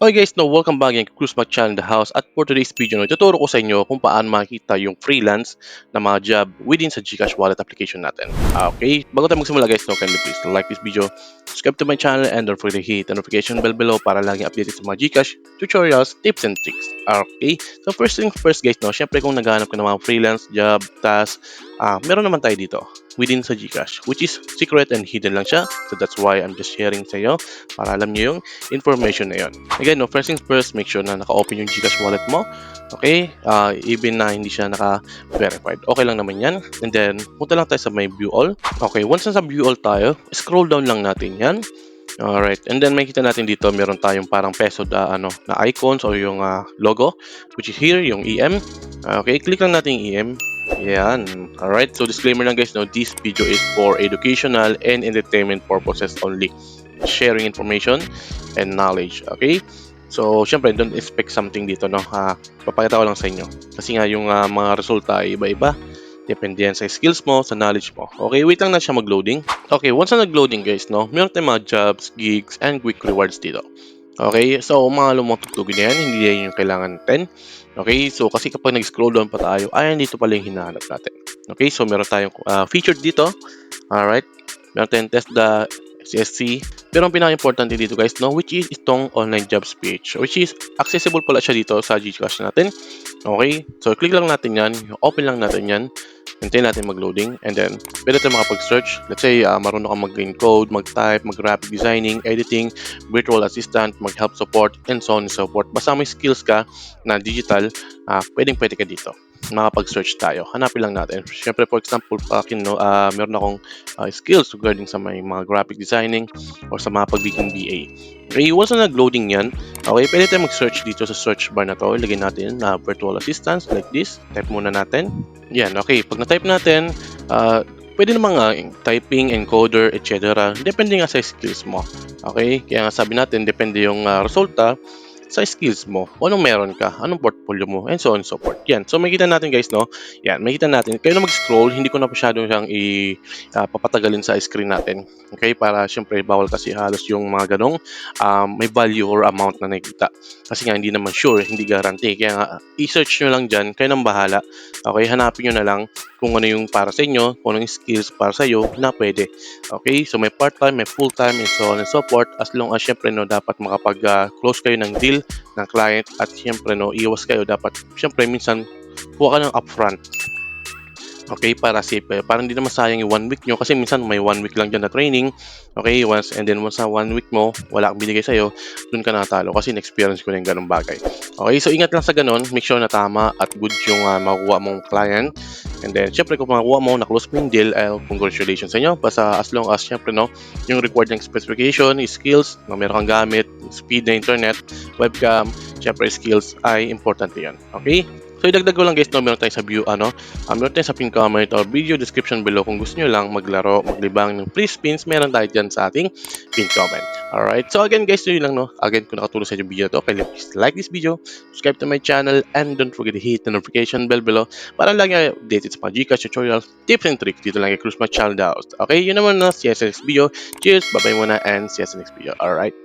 Okay guys, welcome back again to Cruise Channel in the house. At for today's video, ituturo ko sa inyo kung paano makita yung freelance na mga job within sa GCash wallet application natin. Okay, bago tayo magsimula guys, kindly please like this video, subscribe to my channel, and don't forget to hit the notification bell below para laging updated sa mga GCash tutorials, tips, and tricks. Okay, so first thing first guys, syempre kung naghahanap ka ng mga freelance job, task, meron naman tayo dito within sa GCash, which is secret and hidden lang siya. So that's why I'm just sharing sa iyo para alam niyo yung information na yun. Again, first things first, make sure na naka-open yung GCash wallet mo. Okay? Even na hindi siya naka-verified. Okay lang naman yan. And then, punta lang tayo sa my view all. Okay, once nasa view all tayo, scroll down lang natin yan. Alright, and then makikita natin dito, meron tayong parang peso na icons o yung logo, which is here, yung EM. Okay, click lang natin yung EM. Yan. Alright, so disclaimer lang guys, this video is for educational and entertainment purposes only. Sharing information and knowledge. Okay? So, syempre, don't expect something dito, no? Papakita ko lang sa inyo. Kasi nga, yung mga resulta ay iba-iba. Depende yan sa skills mo, sa knowledge mo. Okay, wait lang na siya mag-loading. Okay, once na nag-loading guys, meron tayong mga jobs, gigs, and quick rewards dito. Okay, so mga lumang tugtugin na yan, hindi yan yung kailangan natin. Okay, so kasi kapag nag-scroll down pa tayo, dito pala yung hinahanap natin. Okay, so meron tayong featured dito. Alright, meron tayong test the CSC. Pero ang pinaka-importante dito guys, which is itong online jobs page, which is accessible pala siya dito sa GCash natin. Okay, so click lang natin yan, open lang natin yan, hintayin natin mag-loading, and then pwede tayo makapag-search. Let's say marunong ka mag-encode, mag-type, mag-graphic designing, editing, virtual assistant, mag-help support, and so on and so forth. Basta may skills ka na digital, pwede ka dito. Makapag-search tayo. Hanapin lang natin. Siyempre, for example, meron akong skills regarding sa may mga graphic designing or sa mga pagbiging BA. Okay, once na nag-loading yan, okay, pwede tayo mag-search dito sa search bar na to. Ilagay natin na virtual assistants like this. Type muna natin. Yan, okay. Pag na-type natin, pwede namang typing, encoder, etc. Depende nga sa skills mo. Okay, kaya nga sabi natin, depende yung resulta sa skills mo, o anong meron ka, anong portfolio mo, and so on and so forth. Yan. So, makikita natin guys, yan, makikita natin. Kayo na mag-scroll, hindi ko na masyadong siyang papatagalin sa screen natin. Okay? Para, syempre, bawal kasi halos yung mga ganong may value or amount na nakikita. Kasi nga, hindi naman sure, hindi guarantee. Kaya nga, i-search nyo lang dyan, kayo nang bahala. Okay? Hanapin nyo na lang kung ano yung para sa inyo, kung ano yung skills para sa iyo na pwede. Okay? So, may part-time, may full-time, and so on and so forth. As long as, syempre, dapat makapag-close kayo ng deal ng client at syempre iwas kayo dapat syempre minsan kuha ka ng upfront. Okay, para safe kayo. Para hindi naman sayang yung 1 week nyo kasi minsan may 1 week lang dyan na training. Okay, once sa 1 week mo, wala kang binigay sa'yo, dun ka natalo kasi in-experience ko na yung ganong bagay. Okay, so ingat lang sa ganon. Make sure na tama at good yung makukuha mong client. And then, syempre kung makukuha mo, na-close mo yung deal, congratulations sa inyo. Basta as long as, syempre, yung required ng specification, skills, na meron kang gamit, speed na internet, webcam, syempre skills ay importante yan. Okay? So, idagdag ko lang guys, meron tayo sa view, meron tayo sa pin comment or video description below kung gusto nyo lang maglaro, maglibang ng free spins, meron tayo dyan sa ating pin comment. Alright, so again guys, yun lang Again, kung nakatulong sa yung video to, please like this video, subscribe to my channel, and don't forget to hit the notification bell below para lagi updated sa mga GCash tutorials, tips and tricks dito lang kay Cruise Channel. Okay, yun naman si SNX video. Cheers, bye-bye muna, and see you sa next video. Alright.